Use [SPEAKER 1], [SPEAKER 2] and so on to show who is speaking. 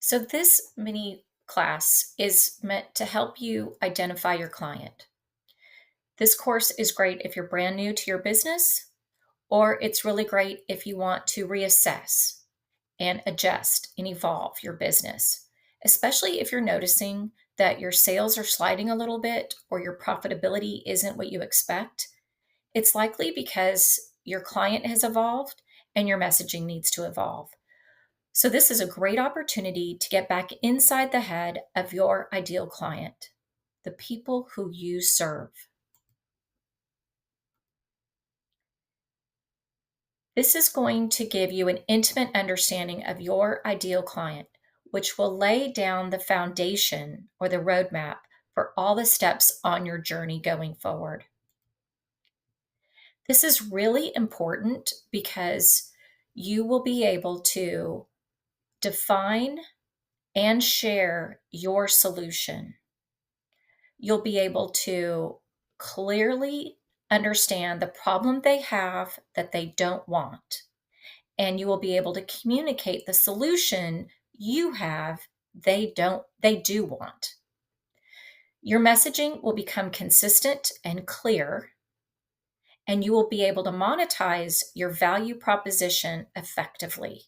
[SPEAKER 1] So, this mini class is meant to help you identify your client. This course is great if you're brand new to your business, or it's really great if you want to reassess and adjust and evolve your business, especially if you're noticing that your sales are sliding a little bit or your profitability isn't what you expect. It's likely because your client has evolved and your messaging needs to evolve. So, this is a great opportunity to get back inside the head of your ideal client, the people who you serve. This is going to give you an intimate understanding of your ideal client, which will lay down the foundation or the roadmap for all the steps on your journey going forward. This is really important because you will be able to define and share your solution. You'll be able to clearly understand the problem they have that they don't want. And you will be able to communicate the solution you have they do want. Your messaging will become consistent and clear, and you will be able to monetize your value proposition effectively.